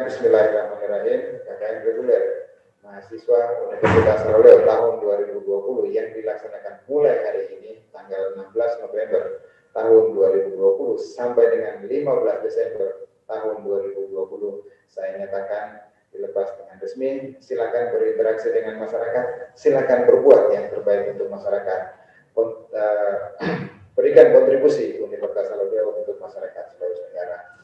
Bismillahirrahmanirrahim. KKN reguler mahasiswa Universitas Haloleo tahun 2020 yang dilaksanakan mulai hari ini tanggal 16 November tahun 2020 sampai dengan 15 Desember tahun 2020 saya nyatakan dilepas dengan resmi. Silakan berinteraksi dengan masyarakat, silakan berbuat yang terbaik untuk masyarakat. Berikan kontribusi Universitas Haloleo untuk masyarakat Sulawesi Tenggara.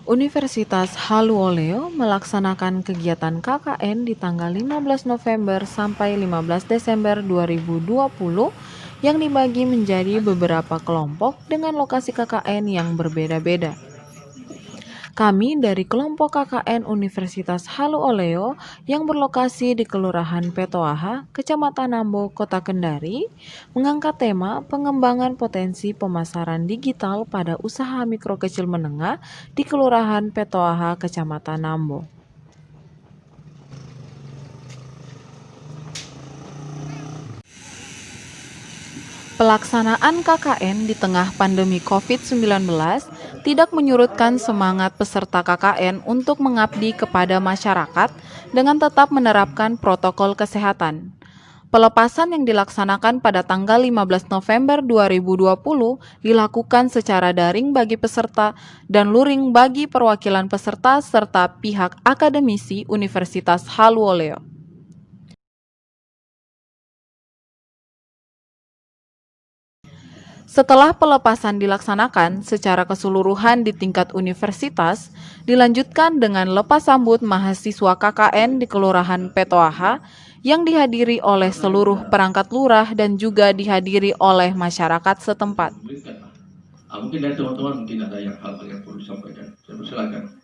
Universitas Haluoleo melaksanakan kegiatan KKN di tanggal 15 November sampai 15 Desember 2020 yang dibagi menjadi beberapa kelompok dengan lokasi KKN yang berbeda-beda. Kami dari kelompok KKN Universitas Haluoleo yang berlokasi di Kelurahan Petoaha, Kecamatan Nambo, Kota Kendari, mengangkat tema pengembangan potensi pemasaran digital pada usaha mikro kecil menengah di Kelurahan Petoaha, Kecamatan Nambo. Pelaksanaan KKN di tengah pandemi COVID-19 tidak menyurutkan semangat peserta KKN untuk mengabdi kepada masyarakat dengan tetap menerapkan protokol kesehatan. Pelepasan yang dilaksanakan pada tanggal 15 November 2020 dilakukan secara daring bagi peserta dan luring bagi perwakilan peserta serta pihak akademisi Universitas Haluoleo. Setelah pelepasan dilaksanakan secara keseluruhan di tingkat universitas, dilanjutkan dengan lepas sambut mahasiswa KKN di Kelurahan Petoaha yang dihadiri oleh seluruh perangkat lurah dan juga dihadiri oleh masyarakat setempat. Mungkin dari teman-teman mungkin ada hal-hal yang perlu disampaikan. Silakan.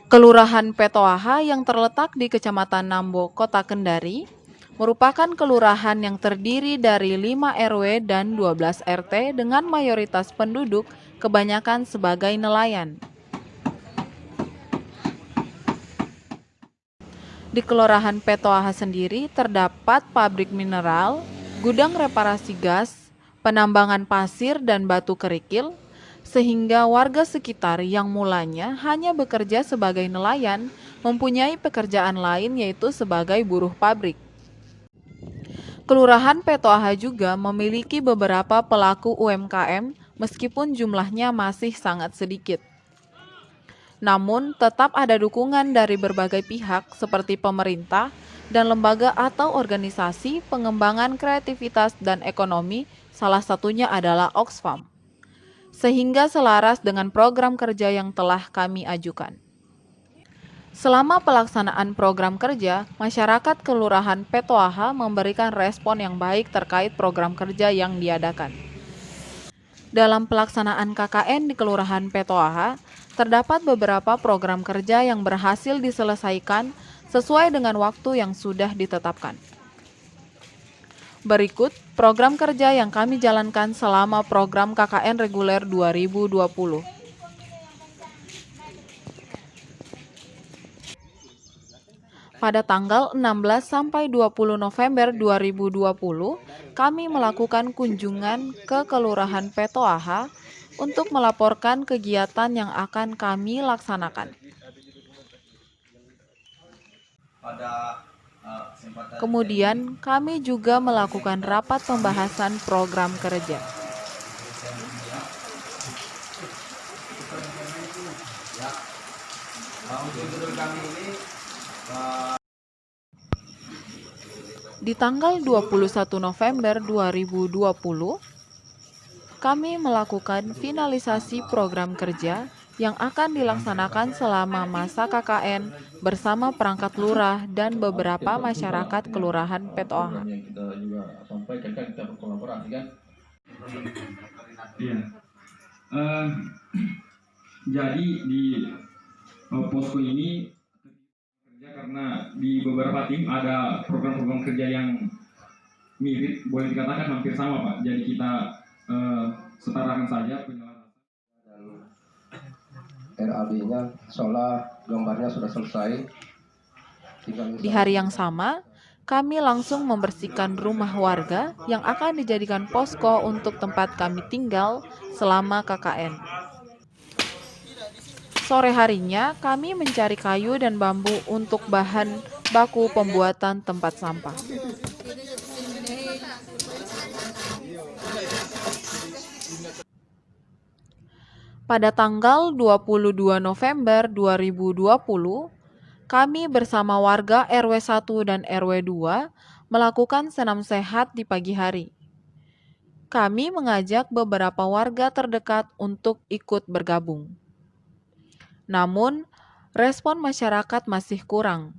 Kelurahan Petoaha yang terletak di Kecamatan Nambo, Kota Kendari, merupakan kelurahan yang terdiri dari 5 RW dan 12 RT dengan mayoritas penduduk kebanyakan sebagai nelayan. Di Kelurahan Petoaha sendiri terdapat pabrik mineral, gudang reparasi gas, penambangan pasir dan batu kerikil, sehingga warga sekitar yang mulanya hanya bekerja sebagai nelayan mempunyai pekerjaan lain yaitu sebagai buruh pabrik. Kelurahan Petoaha juga memiliki beberapa pelaku UMKM meskipun jumlahnya masih sangat sedikit. Namun, tetap ada dukungan dari berbagai pihak seperti pemerintah dan lembaga atau organisasi pengembangan kreativitas dan ekonomi, salah satunya adalah Oxfam, sehingga selaras dengan program kerja yang telah kami ajukan. Selama pelaksanaan program kerja, masyarakat Kelurahan Petoaha memberikan respon yang baik terkait program kerja yang diadakan. Dalam pelaksanaan KKN di Kelurahan Petoaha, terdapat beberapa program kerja yang berhasil diselesaikan sesuai dengan waktu yang sudah ditetapkan. Berikut program kerja yang kami jalankan selama program KKN reguler 2020. Pada tanggal 16 sampai 20 November 2020, kami melakukan kunjungan ke Kelurahan Petoaha untuk melaporkan kegiatan yang akan kami laksanakan. Kemudian, kami juga melakukan rapat pembahasan program kerja. Di tanggal 21 November 2020, kami melakukan finalisasi program kerja yang akan dilaksanakan selama masa KKN bersama perangkat lurah dan beberapa masyarakat Kelurahan Petoaha. Kita juga sampaikan kita berkolaborasi kan. Iya. Jadi di posko ini karena di beberapa tim ada program-program kerja yang mirip, boleh dikatakan hampir sama Pak. Jadi kita setarakan saja penyelesaian. RAB-nya, soalnya gambarnya sudah selesai. Di hari yang sama, kami langsung membersihkan rumah warga yang akan dijadikan posko untuk tempat kami tinggal selama KKN. Sore harinya, kami mencari kayu dan bambu untuk bahan baku pembuatan tempat sampah. Pada tanggal 22 November 2020, kami bersama warga RW 1 dan RW 2 melakukan senam sehat di pagi hari. Kami mengajak beberapa warga terdekat untuk ikut bergabung. Namun, respon masyarakat masih kurang.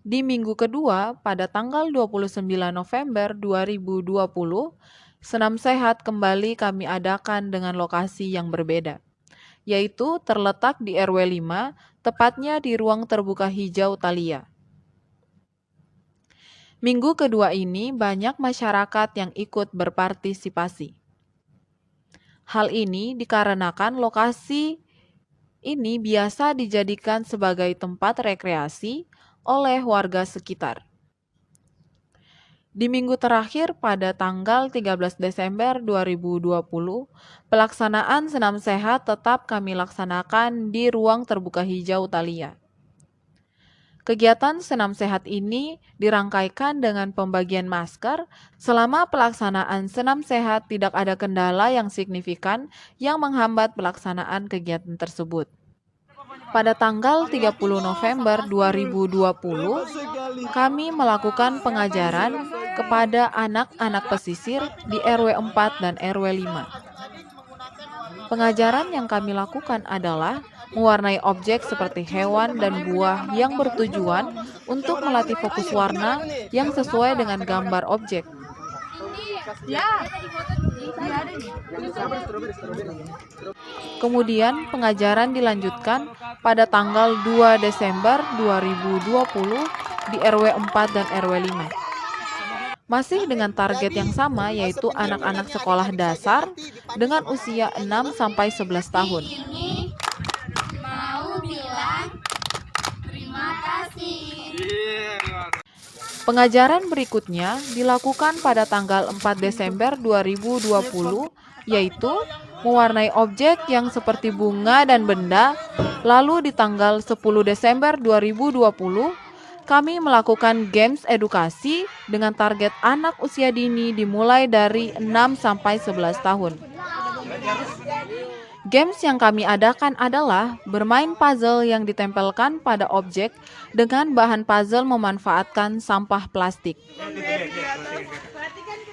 Di minggu kedua, pada tanggal 29 November 2020, senam sehat kembali kami adakan dengan lokasi yang berbeda, yaitu terletak di RW 5, tepatnya di ruang terbuka hijau Thalia. Minggu kedua ini banyak masyarakat yang ikut berpartisipasi. Hal ini dikarenakan lokasi ini biasa dijadikan sebagai tempat rekreasi oleh warga sekitar. Di minggu terakhir pada tanggal 13 Desember 2020, pelaksanaan senam sehat tetap kami laksanakan di ruang terbuka hijau Thalia. Kegiatan senam sehat ini dirangkaikan dengan pembagian masker. Selama pelaksanaan senam sehat tidak ada kendala yang signifikan yang menghambat pelaksanaan kegiatan tersebut. Pada tanggal 30 November 2020, kami melakukan pengajaran kepada anak-anak pesisir di RW 4 dan RW 5. Pengajaran yang kami lakukan adalah mewarnai objek seperti hewan dan buah yang bertujuan untuk melatih fokus warna yang sesuai dengan gambar objek. Kemudian pengajaran dilanjutkan pada tanggal 2 Desember 2020 di RW 4 dan RW 5. Masih dengan target yang sama, yaitu anak-anak sekolah dasar dengan usia 6 sampai 11 tahun. Mau bilang terima kasih. Pengajaran berikutnya dilakukan pada tanggal 4 Desember 2020, yaitu mewarnai objek yang seperti bunga dan benda. Lalu di tanggal 10 Desember 2020, kami melakukan games edukasi dengan target anak usia dini dimulai dari 6 sampai 11 tahun. Games yang kami adakan adalah bermain puzzle yang ditempelkan pada objek dengan bahan puzzle memanfaatkan sampah plastik.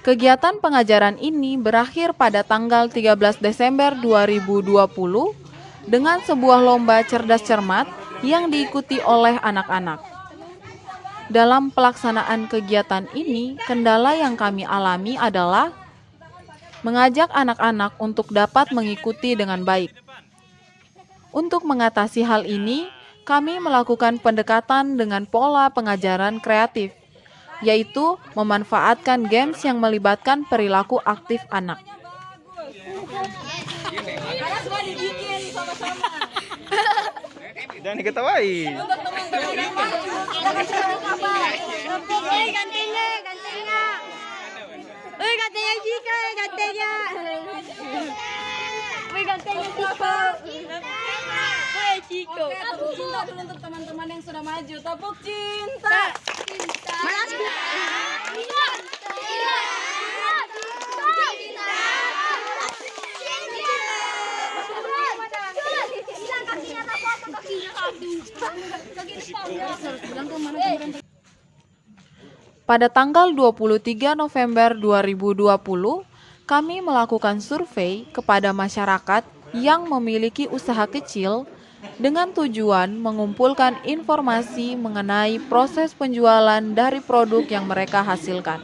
Kegiatan pengajaran ini berakhir pada tanggal 13 Desember 2020 dengan sebuah lomba cerdas cermat yang diikuti oleh anak-anak. Dalam pelaksanaan kegiatan ini, kendala yang kami alami adalah mengajak anak-anak untuk dapat mengikuti dengan baik. Untuk mengatasi hal ini, kami melakukan pendekatan dengan pola pengajaran kreatif, yaitu memanfaatkan games yang melibatkan perilaku aktif anak. Jangan diketawain. Gantengnya Jika, gantengnya. Gantengnya Chico. Chico. Tepuk cinta dulu untuk teman-teman yang sudah maju. Tepuk cinta. Malas Pada tanggal 23 November 2020, kami melakukan survei kepada masyarakat yang memiliki usaha kecil dengan tujuan mengumpulkan informasi mengenai proses penjualan dari produk yang mereka hasilkan.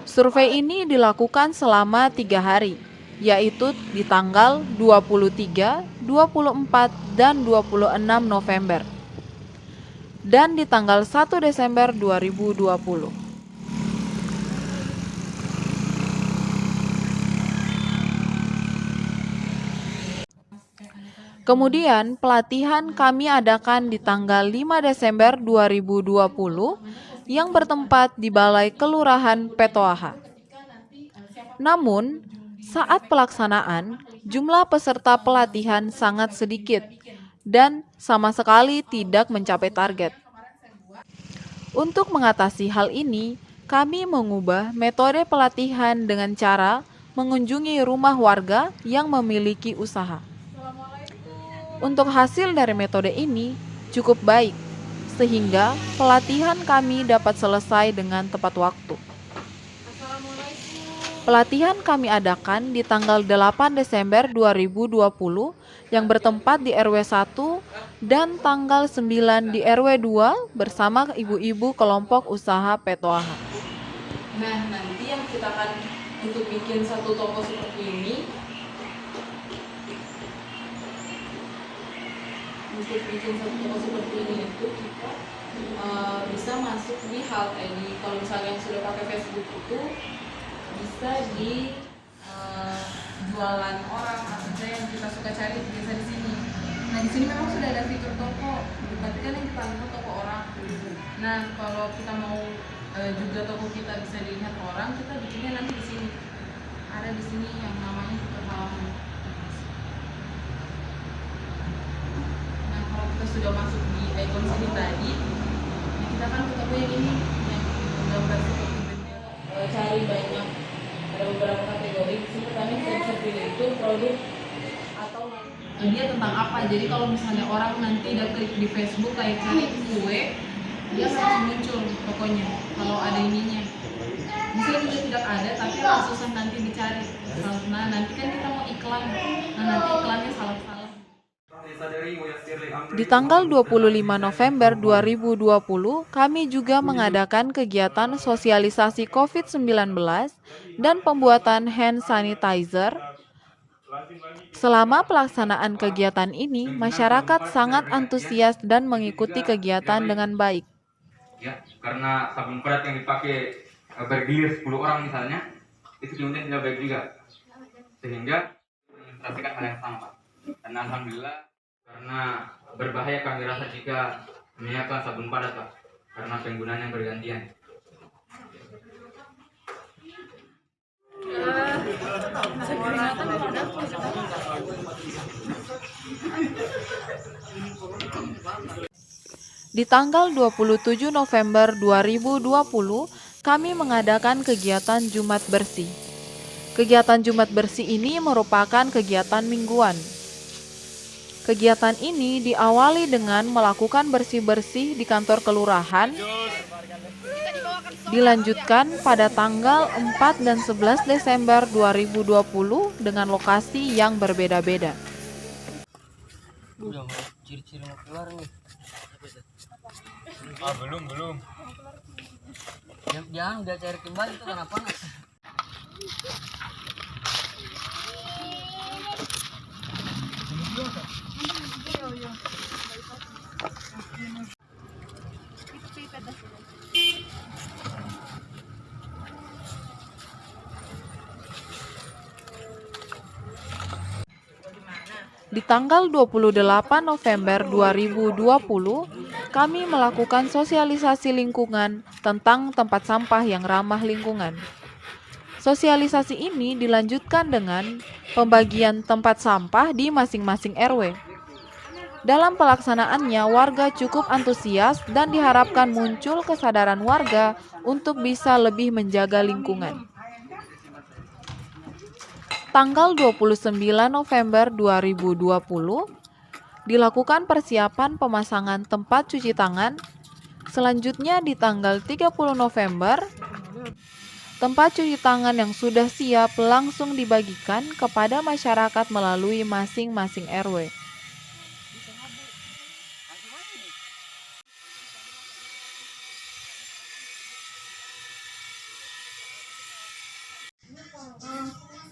Survei ini dilakukan selama 3 hari, yaitu di tanggal 23, 24, dan 26 November. Dan di tanggal 1 Desember 2020. Kemudian, pelatihan kami adakan di tanggal 5 Desember 2020 yang bertempat di Balai Kelurahan Petoaha. Namun, saat pelaksanaan, jumlah peserta pelatihan sangat sedikit dan sama sekali tidak mencapai target. Untuk mengatasi hal ini, kami mengubah metode pelatihan dengan cara mengunjungi rumah warga yang memiliki usaha. Untuk hasil dari metode ini cukup baik, sehingga pelatihan kami dapat selesai dengan tepat waktu. Pelatihan kami adakan di tanggal 8 Desember 2020 yang bertempat di RW 1 dan tanggal 9 di RW 2 bersama ibu-ibu kelompok usaha Petoaha. Nah, nanti yang kita akan untuk bikin satu toko seperti ini, itu kita bisa masuk di Halt ID. Kalau misalnya yang sudah pakai Facebook itu bisa di jualan orang atau yang kita suka cari biasa di sini. Nah, di sini memang sudah ada fitur toko, berarti kan yang kita lihat toko orang. Nah, kalau kita mau juga toko kita bisa dilihat orang, kita bikinnya nanti di sini. Ada di sini yang namanya fitur halaman. Nah, kalau kita sudah masuk di icon sini tadi, kita kan ke toko yang ini, yang gambar seperti bendera. Cari banyak, ada beberapa kategori. Di sini pertama kita bisa pilih itu produk atau dia tentang apa. Jadi kalau misalnya orang nanti udah klik di Facebook kayak cari kue, dia langsung muncul tokonya kalau ada ininya. Di sini juga tidak ada, tapi susah nanti dicari. Nah, nanti kan kita mau iklan, nah nanti iklannya salah-salah. Di tanggal 25 November 2020, kami juga mengadakan kegiatan sosialisasi COVID-19 dan pembuatan hand sanitizer. Selama pelaksanaan kegiatan ini, masyarakat sangat antusias dan mengikuti kegiatan dengan baik. Ya, karena sabun padat yang dipakai bergilir 10 orang misalnya, itu kemudian tidak baik juga. Sehingga menginstruksikan hal yang sama, Pak. Dan alhamdulillah, karena berbahaya kami rasa jika menyiapkan sabun padat, Pak, karena penggunaan yang bergantian. Di tanggal 27 November 2020, kami mengadakan kegiatan Jumat Bersih. Kegiatan Jumat Bersih ini merupakan kegiatan mingguan. Kegiatan ini diawali dengan melakukan bersih-bersih di kantor kelurahan, dilanjutkan pada tanggal 4 dan 11 Desember 2020 dengan lokasi yang berbeda-beda. Ciri-ciri mau keluar nih. Belum. Jangan udah cari kembali itu karena panas. Di tanggal 28 November 2020, kami melakukan sosialisasi lingkungan tentang tempat sampah yang ramah lingkungan. Sosialisasi ini dilanjutkan dengan pembagian tempat sampah di masing-masing RW. Dalam pelaksanaannya, warga cukup antusias dan diharapkan muncul kesadaran warga untuk bisa lebih menjaga lingkungan. Tanggal 29 November 2020, dilakukan persiapan pemasangan tempat cuci tangan. Selanjutnya di tanggal 30 November, tempat cuci tangan yang sudah siap langsung dibagikan kepada masyarakat melalui masing-masing RW.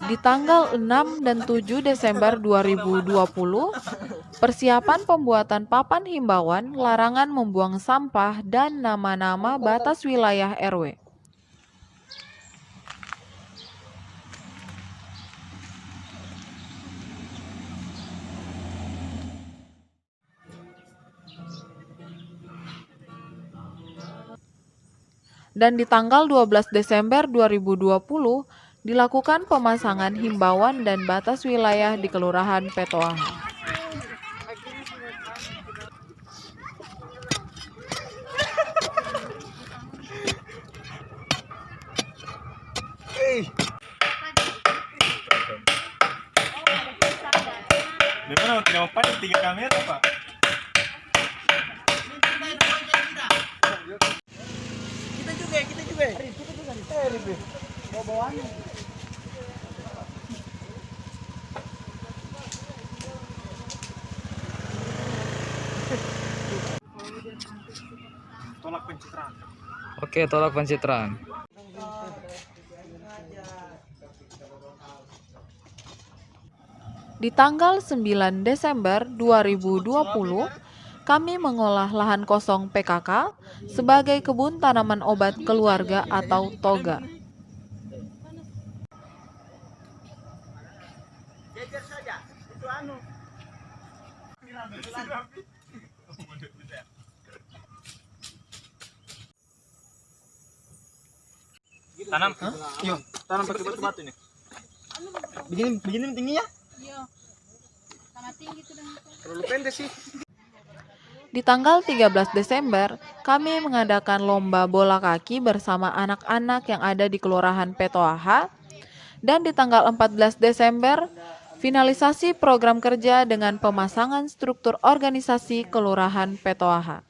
Di tanggal 6 dan 7 Desember 2020, persiapan pembuatan papan himbauan larangan membuang sampah dan nama-nama batas wilayah RW. Dan di tanggal 12 Desember 2020 dilakukan pemasangan himbauan dan batas wilayah di Kelurahan Petoaha. Memang tidak mau 3 kamera, Pak. Kita juga. Bawa-bawanya. Tolak pencitraan. Oke, tolak pencitraan. Di tanggal 9 Desember 2020, kami mengolah lahan kosong PKK sebagai kebun tanaman obat keluarga atau TOGA. Tanam. Yuk, tanam pakai batu-batu nih. Begini tingginya? Iya. Sama tinggi tuh dan Terlalu pendek sih. Di tanggal 13 Desember, kami mengadakan lomba bola kaki bersama anak-anak yang ada di Kelurahan Petoaha. Dan di tanggal 14 Desember, finalisasi program kerja dengan pemasangan struktur organisasi Kelurahan Petoaha.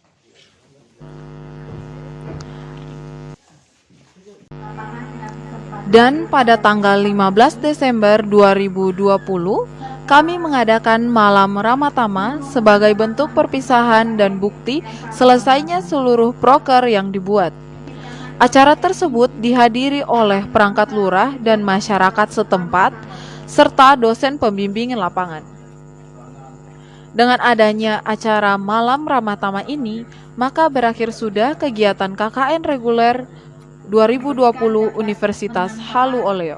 Dan pada tanggal 15 Desember 2020, kami mengadakan Malam Ramatama sebagai bentuk perpisahan dan bukti selesainya seluruh proker yang dibuat. Acara tersebut dihadiri oleh perangkat lurah dan masyarakat setempat, serta dosen pembimbing lapangan. Dengan adanya acara Malam Ramatama ini, maka berakhir sudah kegiatan KKN reguler 2020 Universitas Halu Oleo.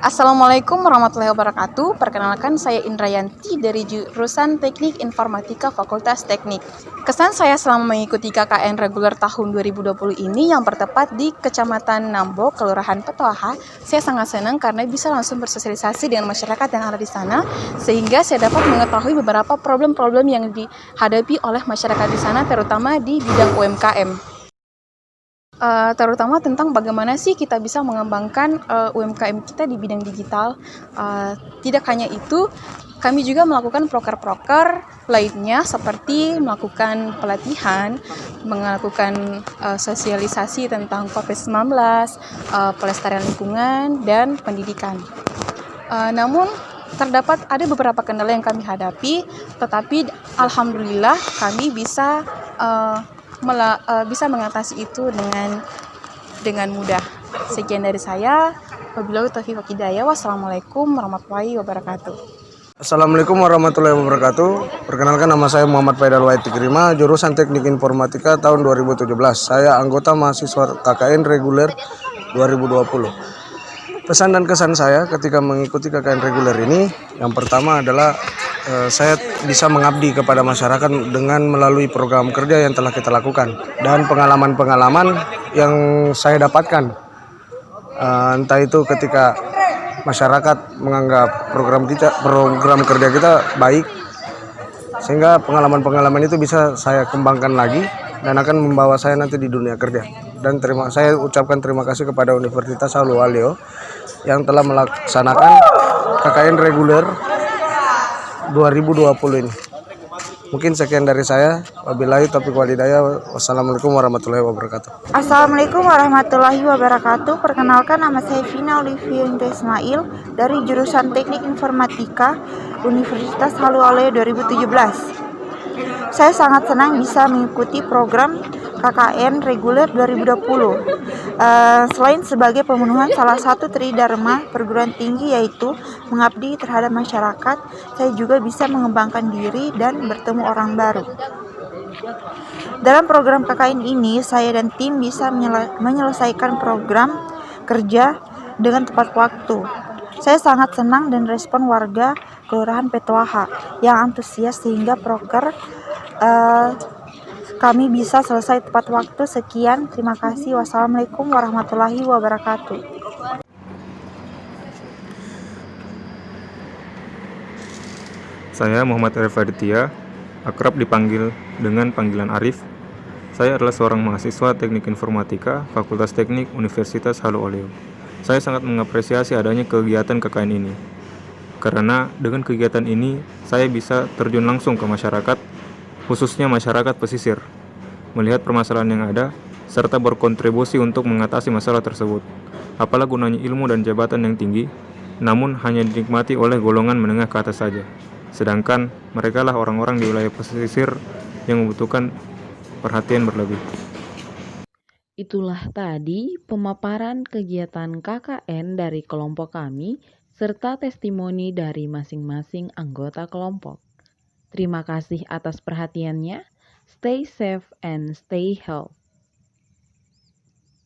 Assalamualaikum warahmatullahi wabarakatuh. Perkenalkan, saya Indrayanti dari jurusan Teknik Informatika Fakultas Teknik. Kesan saya selama mengikuti KKN reguler tahun 2020 ini yang bertepat di Kecamatan Nambo, Kelurahan Petoaha, saya sangat senang karena bisa langsung bersosialisasi dengan masyarakat yang ada di sana, sehingga saya dapat mengetahui beberapa problem-problem yang dihadapi oleh masyarakat di sana, terutama di bidang UMKM. Terutama tentang bagaimana sih kita bisa mengembangkan UMKM kita di bidang digital. Tidak hanya itu, kami juga melakukan proker-proker lainnya seperti melakukan pelatihan, melakukan sosialisasi tentang COVID-19, pelestarian lingkungan, dan pendidikan. Namun terdapat ada beberapa kendala yang kami hadapi, tetapi alhamdulillah kami bisa mengatasi itu dengan mudah. Sekian dari saya. Wabillahi taufiq wal hidayah. Wassalamualaikum warahmatullahi wabarakatuh. Assalamualaikum warahmatullahi wabarakatuh. Perkenalkan, nama saya Muhammad Faidal Wahid Tikrima, jurusan Teknik Informatika tahun 2017. Saya anggota mahasiswa KKN reguler 2020. Pesan dan kesan saya ketika mengikuti KKN reguler ini, yang pertama adalah saya bisa mengabdi kepada masyarakat dengan melalui program kerja yang telah kita lakukan dan pengalaman-pengalaman yang saya dapatkan, entah itu ketika masyarakat menganggap program kerja kita baik, sehingga pengalaman-pengalaman itu bisa saya kembangkan lagi dan akan membawa saya nanti di dunia kerja. Dan saya ucapkan terima kasih kepada Universitas Halu Oleo yang telah melaksanakan KKN reguler 2020 ini. Mungkin sekian dari saya. Wabillahi taufiq wal hidayah. Wassalamualaikum warahmatullahi wabarakatuh. Assalamualaikum warahmatullahi wabarakatuh. Perkenalkan, nama saya Vina Olivia Indra Ismail dari jurusan Teknik Informatika Universitas Halu Oleo 2017. Saya sangat senang bisa mengikuti program KKN reguler 2020. Selain sebagai pemenuhan salah satu tridharma perguruan tinggi, yaitu mengabdi terhadap masyarakat, saya juga bisa mengembangkan diri dan bertemu orang baru. Dalam program KKN ini, saya dan tim bisa menyelesaikan program kerja dengan tepat waktu. Saya sangat senang dan respon warga Kelurahan Petoaha yang antusias sehingga proker kami bisa selesai tepat waktu. Sekian, terima kasih. Wassalamualaikum warahmatullahi wabarakatuh. Saya Muhammad Arif Aditya, akrab dipanggil dengan panggilan Arif. Saya adalah seorang mahasiswa Teknik Informatika Fakultas Teknik Universitas Halu Oleo. Saya sangat mengapresiasi adanya kegiatan KKN ini. Karena dengan kegiatan ini, saya bisa terjun langsung ke masyarakat, khususnya masyarakat pesisir, melihat permasalahan yang ada, serta berkontribusi untuk mengatasi masalah tersebut. Apalah gunanya ilmu dan jabatan yang tinggi, namun hanya dinikmati oleh golongan menengah ke atas saja. Sedangkan mereka lah orang-orang di wilayah pesisir yang membutuhkan perhatian berlebih. Itulah tadi pemaparan kegiatan KKN dari kelompok kami serta testimoni dari masing-masing anggota kelompok. Terima kasih atas perhatiannya. Stay safe and stay healthy.